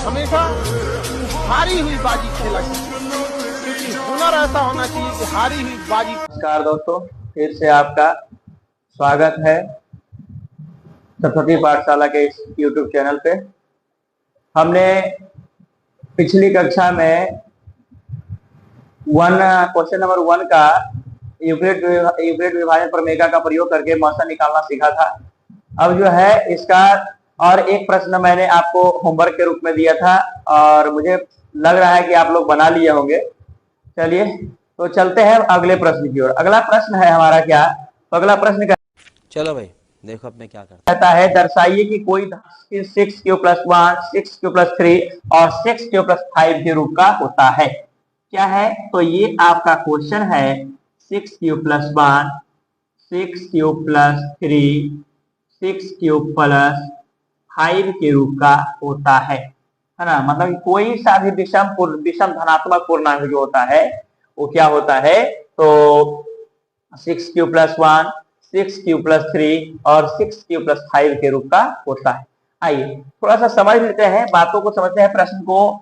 हमेशा हारी हुई बाजी खेला क्योंकि हुनर ऐसा होना चाहिए कि हारी हुई बाजी। नमस्कार दोस्तों, फिर से आपका स्वागत है सरस्वती पाठशाला के इस YouTube चैनल पे। हमने पिछली कक्षा में क्वेश्चन नंबर 1 का यूक्लिड विभाजन प्रमेय का प्रयोग करके मौसा निकालना सीखा था। अब जो है इसका और एक प्रश्न मैंने आपको होमवर्क के रूप में दिया था और मुझे लग रहा है कि आप लोग बना लिए होंगे। चलिए तो चलते हैं अगले प्रश्न की ओर। अगला प्रश्न है हमारा क्या, तो अगला प्रश्न चलो भाई देखो अब मैं क्या करता कहता है, दर्शाइए कि कोई 6q+1, 6q+3 और 6q+5 के रूप का होता है। क्या है? तो ये आपका क्वेश्चन है 6q+1, 6q+3, 6q+5 के रूप का होता है ना। मतलब कोई सा भी विषम धनात्मक पूर्णांक जो होता है वो क्या होता है, तो 6q+1, 6q+3 और 6q+5 के रूप का होता है। आइए थोड़ा सा समझ लेते हैं, बातों को समझते हैं, प्रश्न को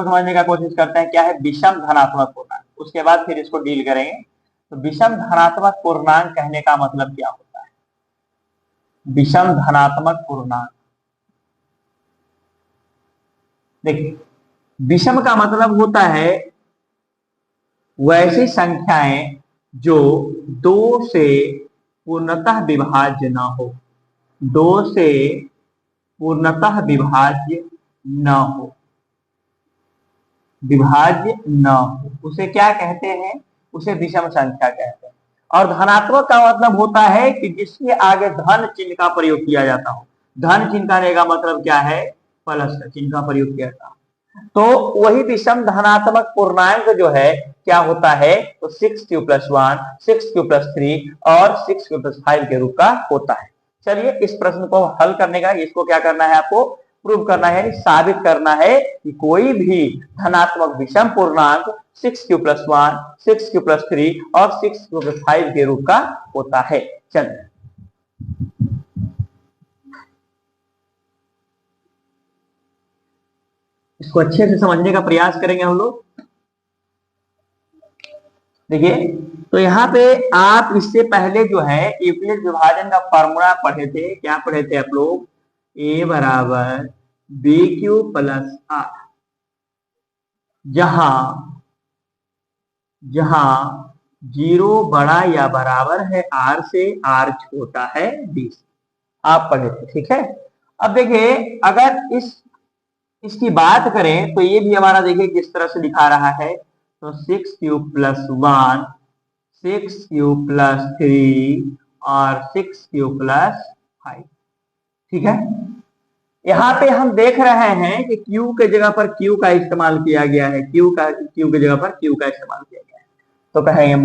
समझने का कोशिश करते हैं। क्या है विषम धनात्मक पूर्णांक, उसके बाद फिर इसको डील करेंगे। तो विषम धनात्मक पूर्णांक कहने का मतलब क्या होता है? विषम धनात्मक पूर्णांक, देखिए विषम का मतलब होता है वैसी संख्याएं जो 2 से पूर्णतः विभाज्य न हो, 2 से पूर्णतः विभाज्य न हो, विभाज्य न हो, उसे क्या कहते हैं? उसे विषम संख्या कहते हैं। और धनात्मक का मतलब होता है कि जिसके आगे धन चिन्ह का प्रयोग किया जाता हो। धन चिन्ह करने का मतलब क्या है? प्लस का चिन्ह का प्रयोग किया जाता है। तो वही विषम धनात्मक पूर्णांक जो है क्या होता है, तो 6q+1, 6q+3 और 6q+5 के रूप का होता है। चलिए इस प्रश्न को हल करने का, इसको क्या करना है, आपको प्रूव करना है, साबित करना है कि कोई भी धनात्मक विषम पूर्णांक 6q+1, 6q+3 और 6q+5 के रूप का होता है। चलिए इसको अच्छे से समझने का प्रयास करेंगे हम लोग। देखिए तो यहाँ पे आप इससे पहले जो है यूक्लिड विभाजन का फॉर्मूला पढ़े थे। क्या पढ़े थे आप लोग? a बराबर bq+r, जहां 0 बड़ा या बराबर है r से, r छोटा है b से, आप पढ़े थे। ठीक है, अब देखिए अगर इसकी बात करें तो ये भी हमारा देखिए किस तरह से दिखा रहा है, तो 6q+1, 6q+3 और 6q+5। ठीक है, यहाँ पे हम देख रहे हैं कि q के जगह पर q का इस्तेमाल किया गया है, q के जगह पर q का इस्तेमाल किया गया है। तो कहेंगे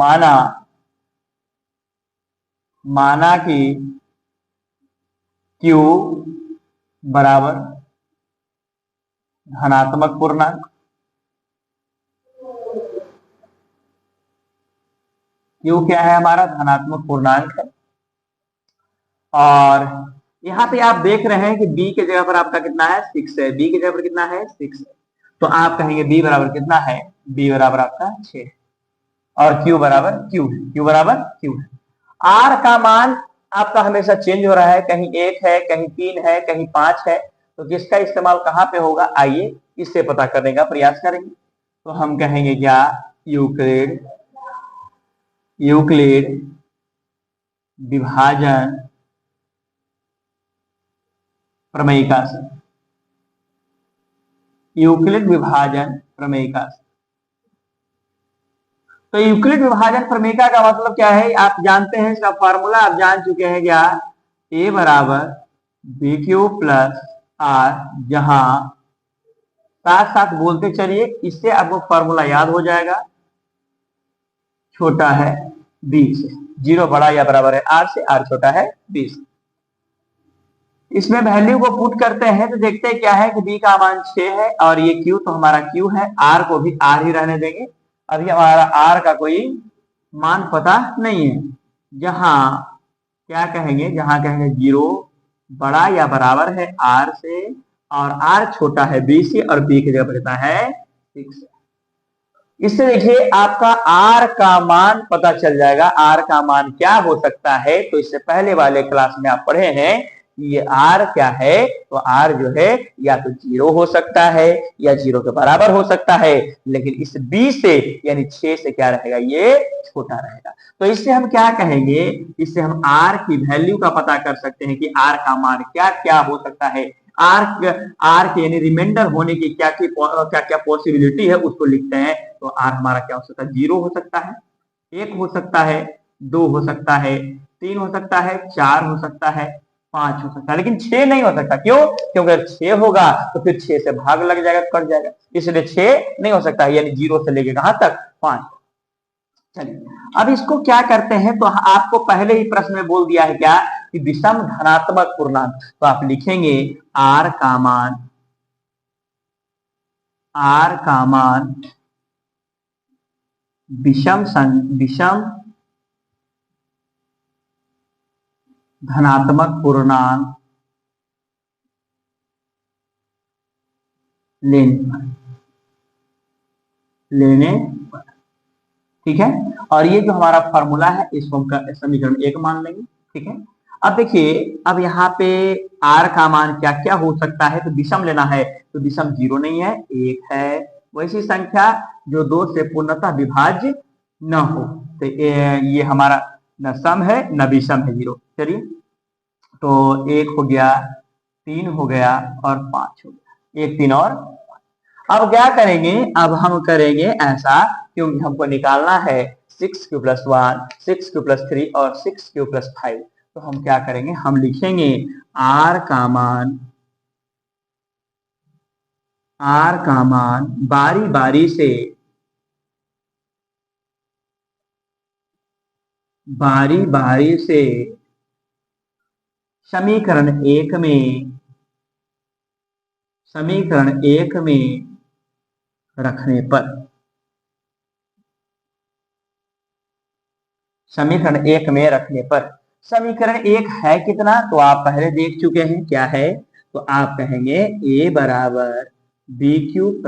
माना कि q बराबर धनात्मक पूर्णांक, q क्या है हमारा? धनात्मक पूर्णांक है। और यहाँ पे आप देख रहे हैं कि b के जगह पर आपका कितना है? 6 है। b के जगह पर कितना है? 6 है। तो आप कहेंगे b बराबर कितना है? b बराबर आपका 6 है और q बराबर q है, q बराबर q है। r का मान आपका हमेशा चेंज हो रहा है, कहीं 1 है, कहीं 3 है, कहीं 5 है। तो किसका इस्तेमाल कहाँ पे होगा, आइए इससे पता करने का प्रयास करेंगे। तो हम कहेंगे क्या? यूक्लिड विभाजन प्रमेयिका से, यूक्लिड विभाजन प्रमेयिका से। तो यूक्लिड विभाजन प्रमेयिका का मतलब क्या है आप जानते हैं, इसका फॉर्मूला आप जान चुके हैं। क्या? a बराबर bq+r, जहां साथ साथ बोलते चलिए, इससे आपको फॉर्मूला याद हो जाएगा। छोटा है b से, 0 बड़ा या बराबर है r से, r छोटा है b से। इसमें वैल्यू को पुट करते हैं तो देखते हैं क्या है कि b का मान 6 है और ये q तो हमारा q है, r को भी r ही रहने देंगे। अभी हमारा r का कोई मान पता नहीं है। जहां क्या कहेंगे? जहां कहेंगे 0 बड़ा या बराबर है r से और r छोटा है b से और b की जगह पर कितना है 6। इससे देखिए आपका r का मान पता चल जाएगा। r का मान क्या हो सकता है, तो इससे पहले वाले क्लास में आप पढ़े हैं ये r क्या है, तो r जो है या तो 0 हो सकता है या 0 के बराबर हो सकता है, लेकिन इस b से यानी 6 से क्या रहेगा, ये छोटा रहेगा। तो इससे हम क्या कहेंगे, इससे हम r की वैल्यू का पता कर सकते हैं कि r का मान क्या क्या हो सकता है। आर के यानी रिमाइंडर होने की क्या क्या पॉसिबिलिटी है उसको लिखते हैं। तो आर हमारा क्या हो सकता है, 0 हो सकता है, 1 हो सकता है, 2 हो सकता है, 3 हो सकता है, 4 हो सकता है, 5 हो सकता है, लेकिन 6 नहीं हो सकता। क्यों? क्योंकि अगर 6 होगा तो फिर 6 से भाग लग जाएगा, कट जाएगा, इसलिए 6 नहीं हो सकता, यानी 0 से लेके कहां तक, 5। चलिए अब इसको क्या करते हैं, तो आपको पहले ही प्रश्न में बोल दिया है क्या कि विषम धनात्मक पूर्णांक। तो आप लिखेंगे r का मान विषम धनात्मक पूर्णांक लेने पर, ठीक है। और ये जो हमारा फॉर्मूला है इसको हम समीकरण 1 मान लेंगे, ठीक है। अब देखिए, अब यहाँ पे r का मान क्या क्या हो सकता है, तो विषम लेना है, तो विषम 0 नहीं है, 1 है, वैसी संख्या जो 2 से पूर्णतः विभाज्य न हो, तो ये हमारा न सम है न विषम है, 0। चलिए तो 1 हो गया, 3 हो गया और 5 हो गया, 1 3 और 5। अब क्या करेंगे, अब हम करेंगे ऐसा, क्योंकि हमको निकालना है 6q + 1, 6q + 3 और 6q + 5। तो हम क्या करेंगे, हम लिखेंगे r का मान बारी बारी से समीकरण 1 में रखने पर, समीकरण 1 में रखने पर, समीकरण 1 है कितना, तो आप पहले देख चुके हैं क्या है, तो आप कहेंगे a बराबर BQ +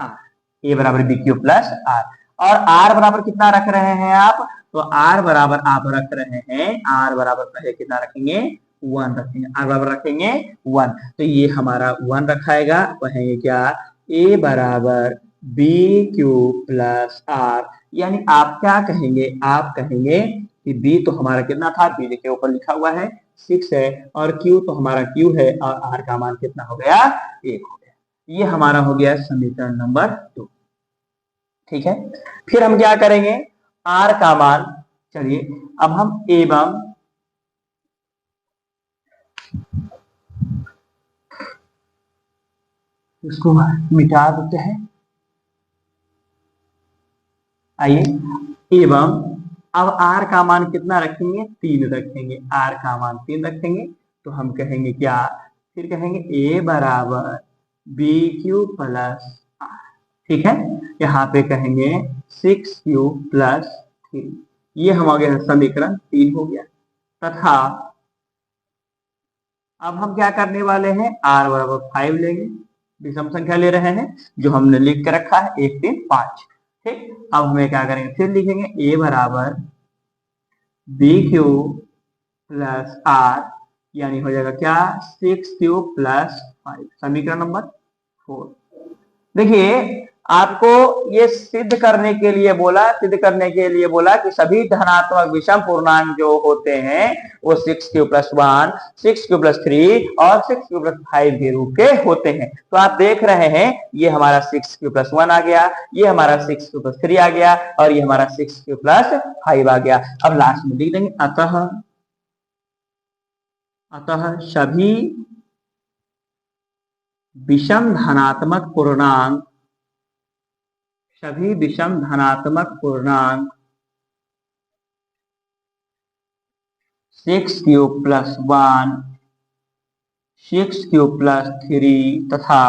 R, a बराबर BQ + R, और r बराबर कितना रख रहे हैं आप, तो r बराबर आप रख रहे हैं, r बराबर पहले कितना रखेंगे, 1 रखेंगे, r बराबर रखेंगे 1, तो ये हमारा 1 रखाएगा, कहेंगे क्या, a बराबर BQ + R, यानी आप क्या कहेंगे, आप कहेंगे कि b तो हमारा कितना था, b देखिए ऊपर लिखा हुआ है 6 है, और q तो हमारा q है, और r का मान कितना हो गया, 1 हो गया। ये हमारा हो गया समीकरण नंबर 2, ठीक है। फिर हम क्या करेंगे, r का मान, चलिए अब हम एवं इसको मिटा देते हैं, आइए, एवं अब r का मान कितना रखेंगे, 3 रखेंगे, r का मान 3 रखेंगे, तो हम कहेंगे क्या, फिर कहेंगे a बराबर BQ + R, ठीक है। यहाँ पे कहेंगे 6q + 3, ये हम आ गया समीकरण 3 हो गया, तथा अब हम क्या करने वाले हैं, r बराबर 5 लेंगे, विषम संख्या ले रहे हैं जो हमने लिख के रखा है 1 3 5, ठीक। अब हमें क्या करेंगे, फिर लिखेंगे a बराबर BQ + R, यानी हो जाएगा क्या, 6q + 5, समीकरण नंबर 4। देखिए आपको ये सिद्ध करने के लिए बोला कि सभी धनात्मक विषम पूर्णांक जो होते हैं वो 6q + 1, 6q + 3 और 6q + 5 के रूप के होते हैं। तो आप देख रहे हैं ये हमारा 6q + 1 आ गया, ये हमारा 6q + 3 आ गया, और ये हमारा 6q + 5 आ गया। अब लास्ट में लिख देंगे अतः सभी विषम धनात्मक पूर्णांक 6q + 1, 6q + 3 तथा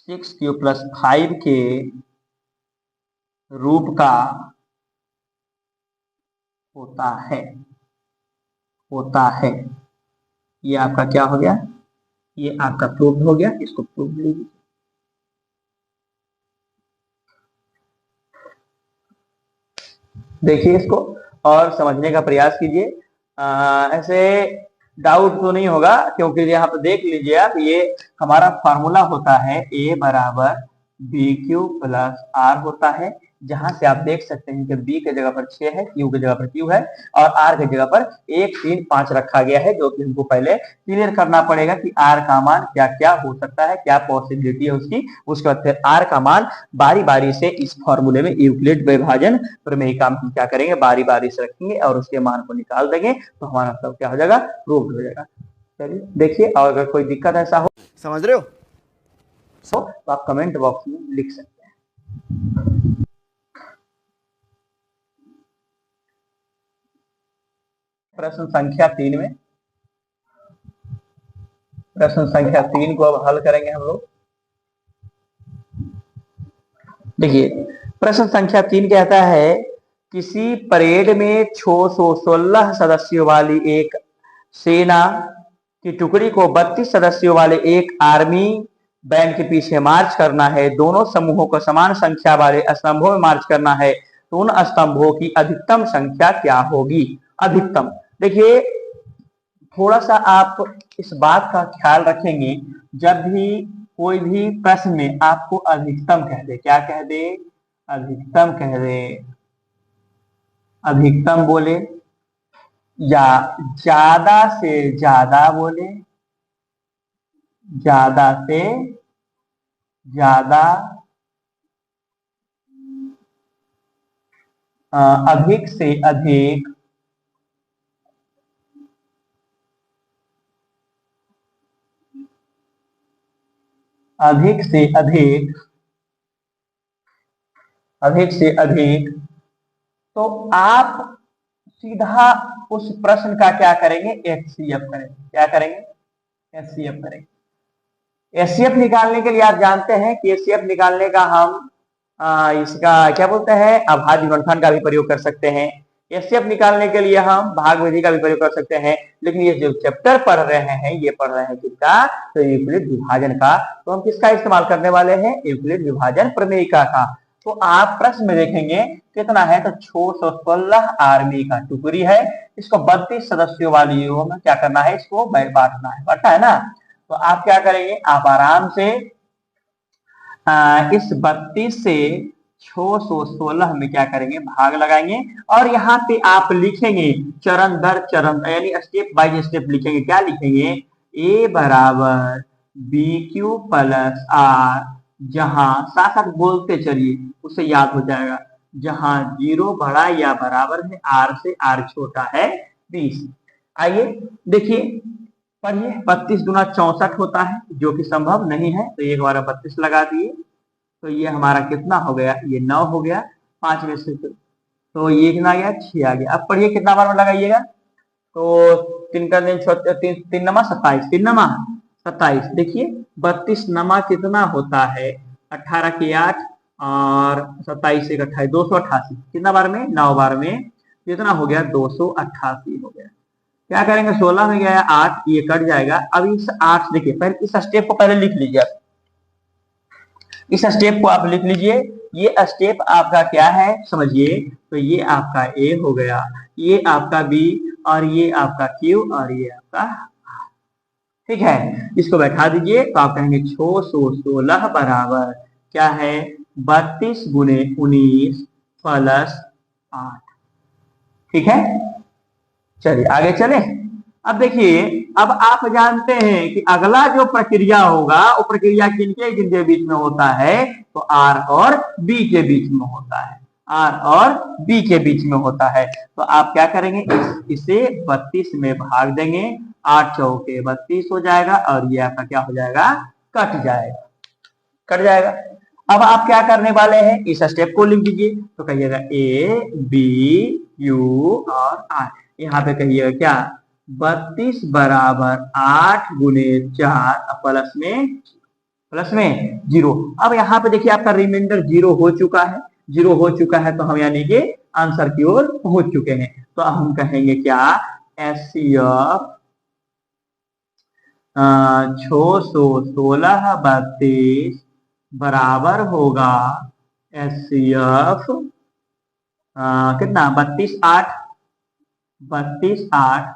6q + 5 के रूप का होता है। ये आपका क्या हो गया, ये आपका प्रूव हो गया, इसको प्रूव लीजिए। देखिए इसको और समझने का प्रयास कीजिए। ऐसे डाउट तो नहीं होगा, क्योंकि यहाँ पे देख लीजिए आप, ये हमारा फॉर्मूला होता है a बराबर बी क्यू प्लस आर होता है, जहां से आप देख सकते हैं कि b के जगह पर 6 है, q के जगह पर q है और r के जगह पर 1 3 5 रखा गया है, जो कि हमको पहले क्लियर करना पड़ेगा कि r का मान क्या क्या हो सकता है, क्या पॉसिबिलिटी है उसकी। उसके बाद फिर r का मान बारी बारी से इस फॉर्मूले में यूक्लिड विभाजन प्रमेय का हम क्या करेंगे, बारी बारी से रखेंगे और उसके मान को निकाल देंगे, तो हमारा सब क्या हो जाएगा, प्रूव हो जाएगा। चलिए देखिए, और अगर कोई दिक्कत ऐसा हो, समझ रहे हो? तो आप कमेंट बॉक्स में लिख सकते हैं। प्रश्न संख्या 3 में, प्रश्न संख्या 3 को अब हल करेंगे हम लोग। देखिए प्रश्न संख्या 3 कहता है, किसी परेड में 616 सदस्यों वाली एक सेना की टुकड़ी को 32 सदस्यों वाले एक आर्मी बैंड के पीछे मार्च करना है। दोनों समूहों को समान संख्या वाले स्तंभों में मार्च करना है, तो उन स्तंभों की अधिकतम संख्या क्या होगी? अधिकतम, देखिए थोड़ा सा आप इस बात का ख्याल रखेंगे, जब भी कोई भी प्रश्न में आपको अधिकतम कह दे, क्या कह दे, अधिकतम कह दे, अधिकतम बोले या ज्यादा से ज्यादा बोले, ज्यादा से ज्यादा, अधिक से अधिक, अधिक से अधिक, अधिक से अधिक, तो आप सीधा उस प्रश्न का क्या करेंगे, एचसीएफ करेंगे। क्या करेंगे? एचसीएफ करेंगे। एचसीएफ निकालने के लिए आप जानते हैं कि एचसीएफ निकालने का हम इसका क्या बोलते हैं, अभाज्य गुणनफल का भी प्रयोग कर सकते हैं। एचसीएफ निकालने के लिए हम भाग विधि का भी प्रयोग कर सकते हैं। लेकिन ये जो चैप्टर पढ़ रहे हैं, ये पढ़ रहे हैं किसका, तो यूक्लिड विभाजन का, तो हम किसका इस्तेमाल करने वाले हैं, यूक्लिड विभाजन प्रमेय का। तो आप प्रश्न में देखेंगे कितना है, तो 616 आर्मी का टुकड़ी है, इसको 32 सदस्यों वाली में क्या करना है, इसको बांटना है, बांटा है ना। तो आप क्या करेंगे, आप आराम से इस 32 से 616 में क्या करेंगे, भाग लगाएंगे और यहाँ पे आप लिखेंगे चरण दर चरण, यानी स्टेप बाय स्टेप लिखेंगे। क्या लिखेंगे, a बराबर बी क्यू प्लस आर, जहां साथ साथ बोलते चलिए, उसे याद हो जाएगा, जहां 0 बड़ा या बराबर है r से, r छोटा है 20। आइए देखिए, पढ़िए, 32 गुना 64 होता है, जो कि संभव नहीं है, तो एक बार 32 लगा दिए, तो ये हमारा कितना हो गया, ये 9 हो गया, 5 में से तो ये कितना आ गया, 6 आ गया। अब पढ़िए कितना बार में लगाइएगा, तो 3 का 3 नमा 27, 3 नमा 27, देखिए 32 नमा कितना होता है, 18 के 8 और 27 से 28, 288, कितना बार में, 9 बार में, कितना हो गया, 288 हो गया। क्या करेंगे, 16 में गया 8, ये कट जाएगा। अब इस 8 देखिए, पहले इस स्टेप को पहले लिख लीजिए, इस स्टेप को आप लिख लीजिए। ये स्टेप आपका क्या है समझिए, तो ये आपका ए हो गया, ये आपका बी और ये आपका क्यू और ये आपका, ठीक है, इसको बैठा दीजिए। तो आप कहेंगे 616 बराबर क्या है, 32 गुने 19 प्लस 8, ठीक है। चलिए आगे चले। अब देखिए, अब आप जानते हैं कि अगला जो प्रक्रिया होगा, वो प्रक्रिया किनके बीच में होता है, तो आर और बी के बीच में होता है, आर और बी के बीच में होता है। तो आप क्या करेंगे, इसे 32 में भाग देंगे, 8 चौके 32 हो जाएगा और ये आपका क्या हो जाएगा, कट जाएगा, कट जाएगा। अब आप क्या करने वाले हैं, इस स्टेप को लिख दीजिए, तो कहिएगा ए बी यू और आर, यहाँ पे कहिएगा क्या, 32 बराबर 8 गुने 4 प्लस में 0। अब यहाँ पे देखिए आपका रिमाइंडर 0 हो चुका है, 0 हो चुका है, तो हम यानी कि आंसर की ओर पहुंच चुके हैं। तो हम कहेंगे क्या, एचसीएफ 616 बराबर होगा HCF कितना 32 8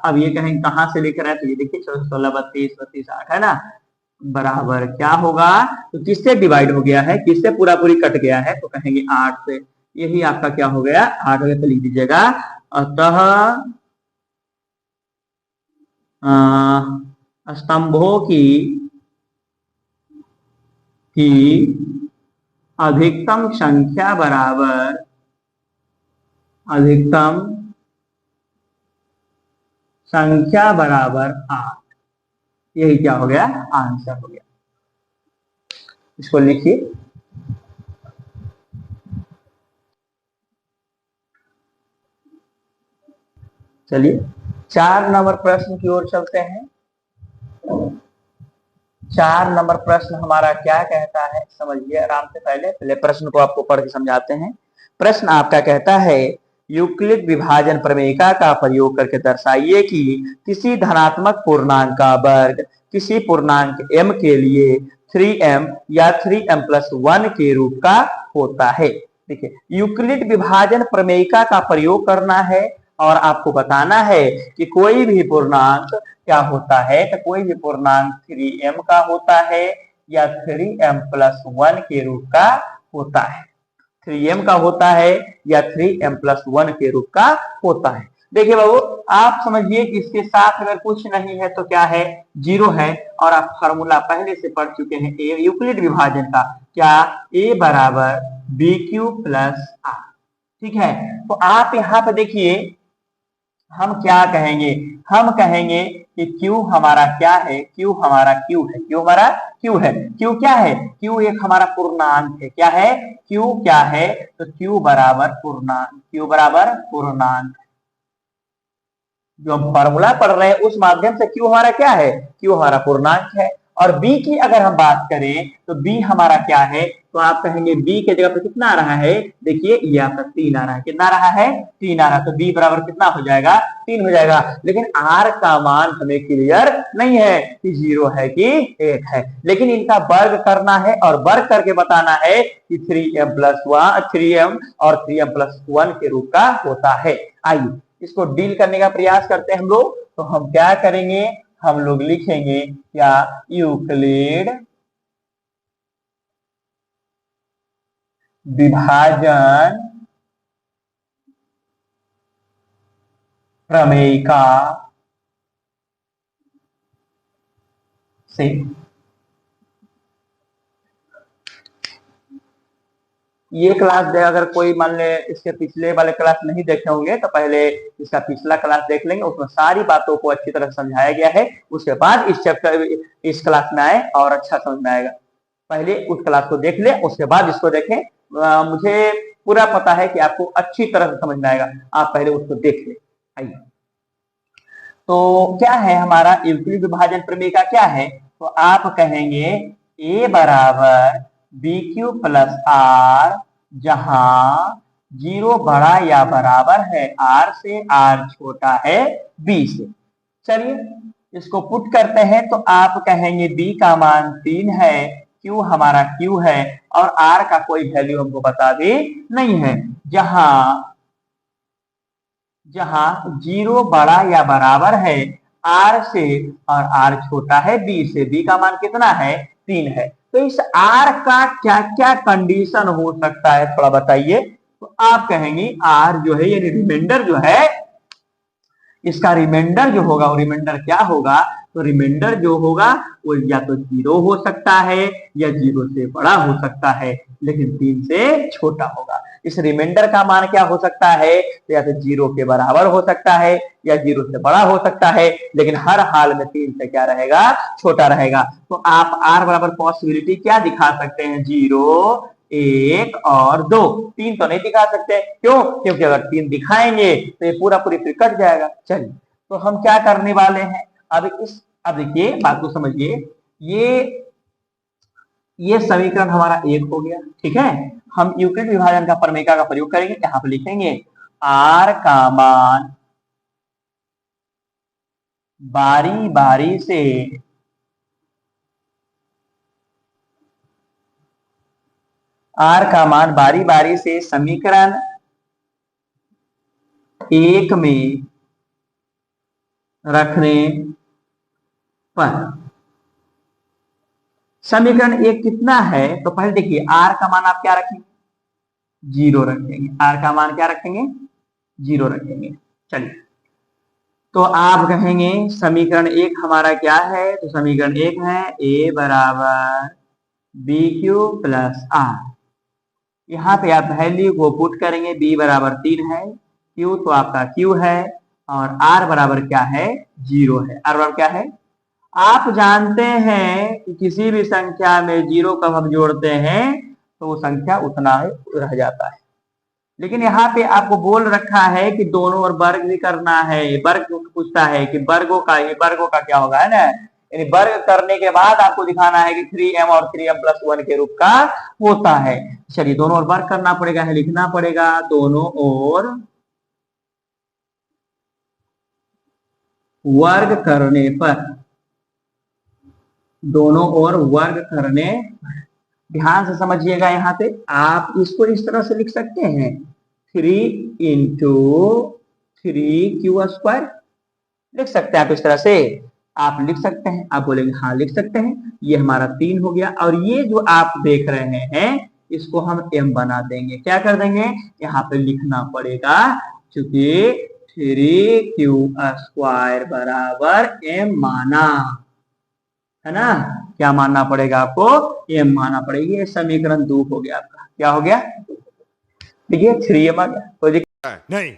अब ये कहेंगे कहाँ से लिख रहे हैं, तो ये देखिए 16 32 32 8 है ना, बराबर क्या होगा, तो किससे डिवाइड हो गया है, किससे पूरा पूरी कट गया है, तो कहेंगे 8 से। यही आपका क्या हो गया 8 हो गया, तो लिख दीजिएगा अतः स्तंभों की अधिकतम संख्या बराबर अधिकतम संख्या बराबर 8। यही क्या हो गया आंसर हो गया। इसको लिखिए। चलिए 4 नंबर प्रश्न की ओर चलते हैं। 4 नंबर प्रश्न हमारा क्या कहता है, समझिए आराम से। पहले प्रश्न को आपको पढ़ के समझाते हैं। प्रश्न आपका कहता है यूक्लिड विभाजन प्रमेयिका का प्रयोग करके दर्शाइए कि किसी धनात्मक पूर्णांक का वर्ग किसी पूर्णांक m के लिए 3m या 3m+1 के रूप का होता है। देखिए यूक्लिड विभाजन प्रमेयिका का प्रयोग करना है और आपको बताना है कि कोई भी पूर्णांक क्या होता है, तो कोई भी पूर्णांक 3m का होता है या 3m+1 के रूप का होता है। 3m का होता है या 3m+1 के रूप का होता है। देखिए बाबू आप समझिए कि इसके साथ अगर कुछ नहीं है तो क्या है, 0 है। और आप फार्मूला पहले से पढ़ चुके हैं ए यूक्लिड विभाजन का, क्या a बराबर BQ प्लस R। ठीक है, तो आप यहाँ पे देखिए हम क्या कहेंगे, हम कहेंगे कि Q हमारा क्या है, Q हमारा Q है, Q हमारा Q है। Q क्या है, Q एक हमारा पूर्णांक है। क्या है, Q क्या है, तो Q बराबर पूर्णांक, Q बराबर पूर्णांक। जो हम फॉर्मूला पढ़ रहे हैं उस माध्यम से Q हमारा क्या है, Q हमारा पूर्णांक है। और B की अगर हम बात करें तो B हमारा क्या है, तो आप कहेंगे B के जगह पे कितना आ रहा है, देखिए ये आपका 3 आ रहा है। कितना आ रहा है, 3 आ रहा है। तो B बराबर कितना हो जाएगा, 3 हो जाएगा। लेकिन R का मान हमें क्लियर नहीं है कि 0 है कि 1 है, लेकिन इनका वर्ग करना है और वर्ग करके बताना है कि 3m और 3m+1 के रूप का होता है। आइए इसको डील करने का प्रयास करते हैं हम लोग। तो हम क्या करेंगे, हम लोग लिखेंगे क्या, यूक्लिड विभाजन प्रमेयिका से ये क्लास दे, अगर कोई मान ले इसके पिछले वाले क्लास नहीं देखे होंगे तो पहले इसका पिछला क्लास देख लेंगे, उसमें सारी बातों को अच्छी तरह समझाया गया है। उसके बाद इस चैप्टर इस क्लास में आए और अच्छा समझ में आएगा। पहले उस क्लास को देख ले, उसके बाद इसको देखें। मुझे पूरा पता है कि आपको अच्छी तरह से समझ में आएगा, आप पहले उसको देख ले। आइए तो क्या है हमारा यूक्लिड विभाजन प्रमेयिका क्या है, तो आप कहेंगे a बराबर BQ प्लस R, जहां 0 बड़ा या बराबर है R से, R छोटा है B से। चलिए इसको पुट करते हैं तो आप कहेंगे B का मान 3 है, Q हमारा Q है और R का कोई वैल्यू हमको बता दी नहीं है। जहां 0 बड़ा या बराबर है R से और R छोटा है B से, B का मान कितना है, 3 है। तो इस R का क्या क्या कंडीशन हो सकता है थोड़ा बताइए। तो आप कहेंगे R जो है ये रिमाइंडर जो है, इसका रिमाइंडर जो होगा वो रिमाइंडर क्या होगा, तो रिमाइंडर जो होगा वो या तो 0 हो सकता है या 0 से बड़ा हो सकता है, लेकिन 3 से छोटा होगा। इस रिमाइंडर का मान क्या हो सकता है, तो या तो 0 के बराबर हो सकता है या 0 से बड़ा हो सकता है, लेकिन हर हाल में 3 से क्या रहेगा, छोटा रहेगा। तो आप R बराबर पॉसिबिलिटी क्या दिखा सकते हैं, 0 1 और 2, 3 तो नहीं दिखा सकते। क्यों, क्योंकि अगर 3 दिखाएंगे तो ये पूरा पूरी फिर कट जाएगा। चलिए तो हम क्या करने वाले हैं, अब देखिए बात को समझिए। ये समीकरण हमारा 1 हो गया, ठीक है। हम यूक्लिड विभाजन का प्रमेयिका का प्रयोग करेंगे, यहां पर लिखेंगे R का मान बारी बारी से आर का मान बारी बारी से समीकरण 1 में रखने पर, समीकरण 1 कितना है, तो पहले देखिए आर का मान आप क्या रखेंगे, 0 रखेंगे। आर का मान क्या रखेंगे, 0 रखेंगे। चलिए, तो आप कहेंगे समीकरण 1 हमारा क्या है, तो समीकरण 1 है ए बराबर बी क्यू प्लस आर। यहाँ पे आप वैल्यू को पुट करेंगे, बी बराबर 3 है, क्यू तो आपका क्यू है, और आर बराबर क्या है, 0 है। आर बराबर क्या है, आप जानते हैं कि किसी भी संख्या में 0 कब हम जोड़ते हैं तो वो संख्या उतना ही रह जाता है। लेकिन यहाँ पे आपको बोल रखा है कि दोनों और वर्ग भी करना है। वर्ग पूछता है कि वर्गों का क्या होगा, है ना, यानी वर्ग करने के बाद आपको दिखाना है कि 3m और 3m+1 के रूप का होता है। चलिए, दोनों ओर वर्ग करना पड़ेगा, है लिखना पड़ेगा, दोनों ओर वर्ग करने पर, दोनों ओर वर्ग करने, ध्यान से समझिएगा। यहाँ पे आप इसको इस तरह से लिख सकते हैं, 3 इंटू 3q² लिख सकते हैं आप, इस तरह से आप लिख सकते हैं। आप बोलेंगे हाँ लिख सकते हैं, ये हमारा 3 हो गया, और ये जो आप देख रहे हैं इसको हम m बना देंगे। क्या कर देंगे, यहाँ पे लिखना पड़ेगा, क्योंकि 3q² बराबर m माना है ना, क्या मानना पड़ेगा आपको, m मानना पड़ेगा। ये समीकरण 2 हो गया आपका, क्या हो गया, देखिए 3m आ गया, कोई दिक्कत नहीं।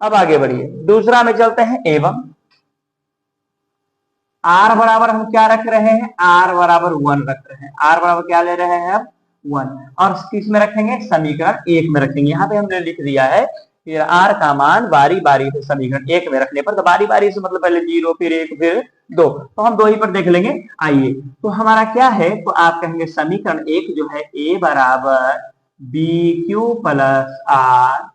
अब आगे बढ़िए, दूसरा में चलते हैं। एवं r बराबर हम क्या रख रहे हैं, r बराबर 1 रख रहे हैं। r बराबर क्या ले रहे हैं अब, 1, और किस में रखेंगे, समीकरण 1 में रखेंगे। यहाँ पे हमने लिख दिया है, फिर r का मान बारी बारी से समीकरण 1 में रखने पर, तो बारी बारी से मतलब पहले 0 फिर 1 फिर 2, तो हम 2 ही पर देख लेंगे। आइए, तो हमारा क्या है, तो आप कहेंगे समीकरण 1 जो है a बराबर BQ प्लस r,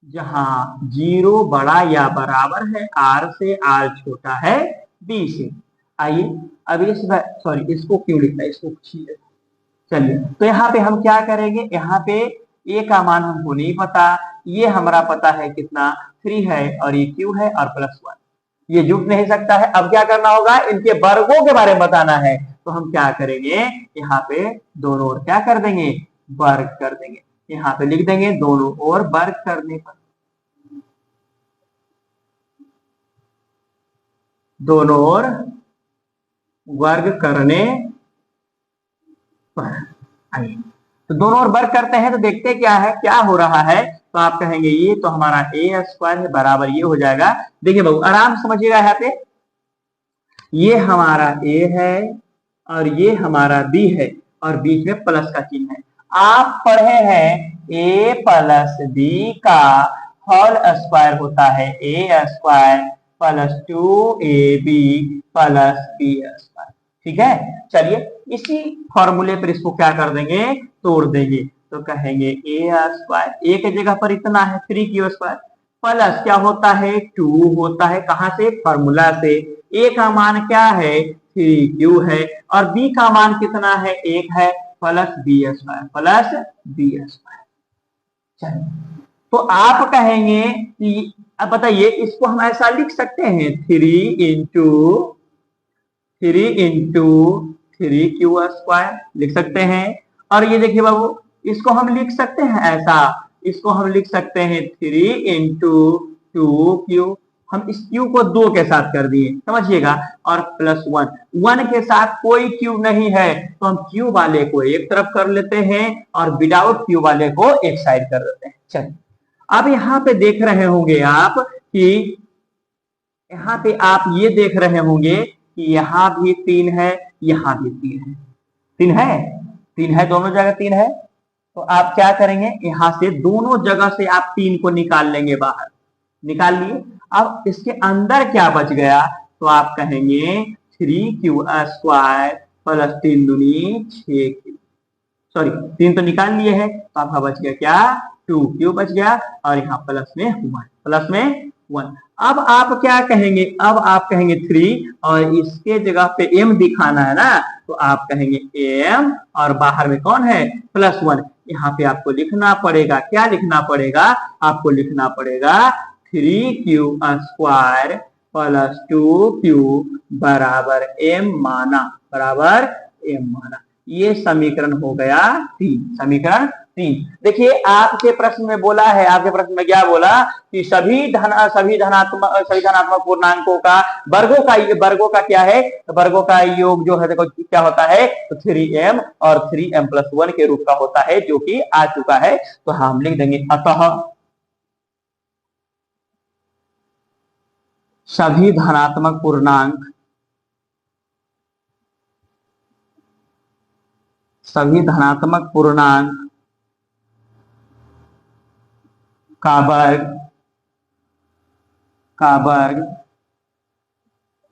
जहां 0 बड़ा या बराबर है r से, r छोटा है b से। आइए, अब इसको क्यों लिखना है, इसको चलिए, तो यहाँ पे हम क्या करेंगे, यहाँ पे a का मान हमको नहीं पता, ये हमारा पता है कितना, 3 है, और ये q है और +1, ये जुट नहीं सकता है। अब क्या करना होगा, इनके वर्गों के बारे में बताना है, तो हम क्या करेंगे, यहाँ पे दोनों ओर क्या कर देंगे, वर्ग कर देंगे। यहाँ पे लिख देंगे दोनों ओर वर्ग करने पर, दोनों ओर वर्ग करने पर। आइए, तो दोनों ओर वर्ग करते हैं, तो देखते क्या है, क्या हो रहा है, तो आप कहेंगे ये तो हमारा a² है, बराबर ये हो जाएगा। देखिए बाबू आराम समझिएगा, यहाँ पे ये हमारा a है और ये हमारा b है, और बीच में प्लस का चिन्ह है। आप पढ़े हैं a प्लस b का होल स्क्वायर होता है a² plus 2ab plus b², ठीक है। चलिए, इसी फॉर्मूले पर इसको क्या कर देंगे, तोड़ देंगे, तो कहेंगे a², a की जगह पर इतना है 3q² प्लस क्या होता है, 2 होता है, कहां से, फॉर्मूला से। a का मान क्या है, 3q है, और b का मान कितना है, 1 है, प्लस b²। चलिए, तो आप कहेंगे कि अब बताइए, इसको हम ऐसा लिख सकते हैं, 3 इंटू 3q² लिख सकते हैं। और ये देखिए बाबू, इसको हम लिख सकते हैं ऐसा, इसको हम लिख सकते हैं 3 इंटू 2q, हम इस q को 2 के साथ कर दिए, समझिएगा, और +1, 1 के साथ कोई q नहीं है, तो हम q वाले को एक तरफ कर लेते हैं और विदाउट q वाले को एक साइड कर देते हैं। चलिए, अब यहाँ पे देख रहे होंगे आप कि यहाँ पे आप ये देख रहे होंगे कि यहाँ भी 3 है, यहाँ भी 3 है, 3 है, दोनों जगह 3 है, तो आप क्या करेंगे, यहाँ से दोनों जगह से आप 3 को निकाल लेंगे बाहर, निकाल लिए। अब इसके अंदर क्या बच गया, तो आप कहेंगे 3q² प्लस 3 दूनी 6q, सॉरी 3 तो निकाल लिए हैं, तो आपका बच गया क्या, 2q बच गया, और यहाँ प्लस में 1। अब आप क्या कहेंगे, अब आप कहेंगे 3 और इसके जगह पे m दिखाना है ना, तो आप कहेंगे m और बाहर में कौन है, +1। यहाँ पे आपको लिखना पड़ेगा, क्या लिखना पड़ेगा, आपको लिखना पड़ेगा 3q² + 2q बराबर m माना, बराबर m माना। ये समीकरण हो गया 3, समीकरण 3। देखिए आपके प्रश्न में बोला है, आपके प्रश्न में क्या बोला कि सभी धनात्मक पूर्णांकों का वर्गों का क्या है, वर्गों का योग जो है देखो क्या होता है, तो 3m और 3m+1 के रूप का होता है, जो कि आ चुका है। तो हम लिख देंगे अतः सभी धनात्मक पूर्णांक का वर्ग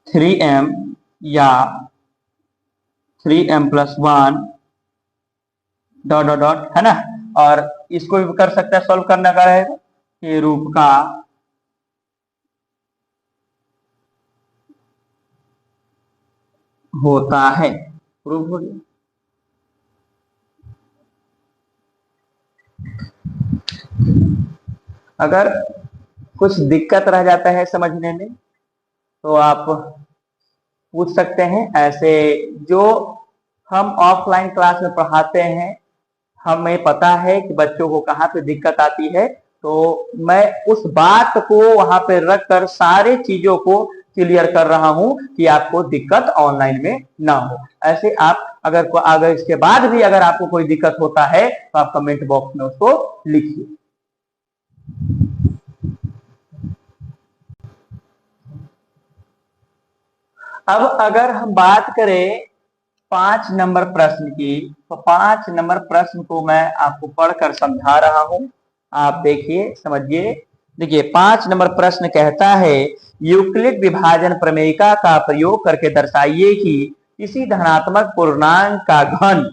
3m या 3m+1 ... है ना, और इसको भी कर सकते हैं, सॉल्व करने का है के रूप का होता है, प्रूफ हो गया। अगर कुछ दिक्कत रह जाता है समझने में तो आप पूछ सकते हैं। ऐसे जो हम ऑफलाइन क्लास में पढ़ाते हैं, हमें पता है कि बच्चों को कहाँ पे दिक्कत आती है, तो मैं उस बात को वहां पे रख कर सारे चीजों को क्लियर कर रहा हूं कि आपको दिक्कत ऑनलाइन में ना हो। ऐसे आप अगर इसके बाद भी अगर आपको कोई दिक्कत होता है तो आप कमेंट बॉक्स में उसको लिखिए। अब अगर हम बात करें 5 नंबर प्रश्न की, तो 5 नंबर प्रश्न को मैं आपको पढ़कर समझा रहा हूं, आप देखिए समझिए। देखिए 5 नंबर प्रश्न कहता है यूक्लिड विभाजन प्रमेयिका का प्रयोग करके दर्शाइए कि किसी धनात्मक पूर्णांक का घन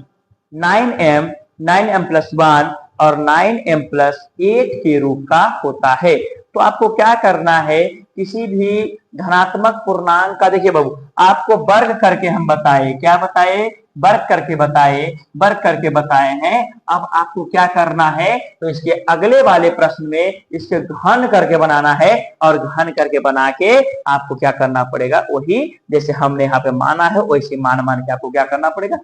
9m, 9m+1 और 9m+8 के रूप का होता है। तो आपको क्या करना है, किसी भी धनात्मक पूर्णांक का, देखिए बाबू आपको वर्ग करके हम बताए, क्या बताए, वर्ग करके बताए हैं। अब आपको क्या करना है, तो इसके अगले वाले प्रश्न में इसके घन करके बनाना है, और घन करके बना के आपको क्या करना पड़ेगा, वही जैसे हमने यहाँ पे माना है वैसे मान के आपको क्या करना पड़ेगा।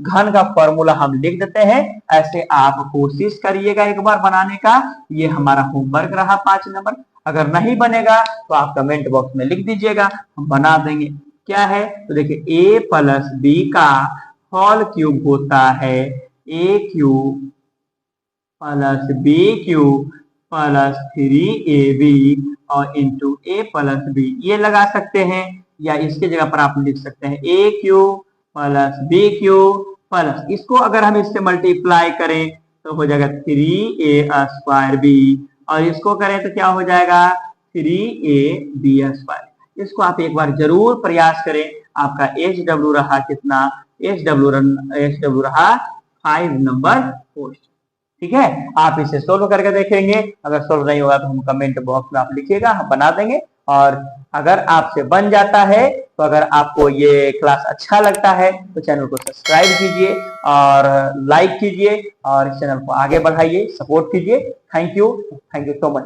घन का फॉर्मूला हम लिख देते हैं, ऐसे आप कोशिश करिएगा एक बार बनाने का। ये हमारा होमवर्क रहा 5 नंबर। अगर नहीं बनेगा तो आप कमेंट बॉक्स में लिख दीजिएगा, हम बना देंगे। क्या है, तो देखिए a+b का होल क्यूब होता है a³ + b³ + 3ab और इंटू a+b, ये लगा सकते हैं, या इसके जगह पर आप लिख सकते हैं a³ + b³ इसको अगर हम इससे मल्टीप्लाई करें तो हो जाएगा 3a² और इसको करें तो क्या हो जाएगा 3ab²। इसको आप एक बार जरूर प्रयास करें। आपका HW रहा कितना, HW रहा 5 नंबर क्वेश्चन। ठीक है, आप इसे सोल्व करके देखेंगे। अगर सोल्व नहीं होगा तो हम कमेंट बॉक्स में आप लिखिएगा, हम बना देंगे। और अगर आपसे बन जाता है तो अगर आपको ये क्लास अच्छा लगता है तो चैनल को सब्सक्राइब कीजिए और लाइक कीजिए और इस चैनल को आगे बढ़ाइए, सपोर्ट कीजिए। Thank you so much.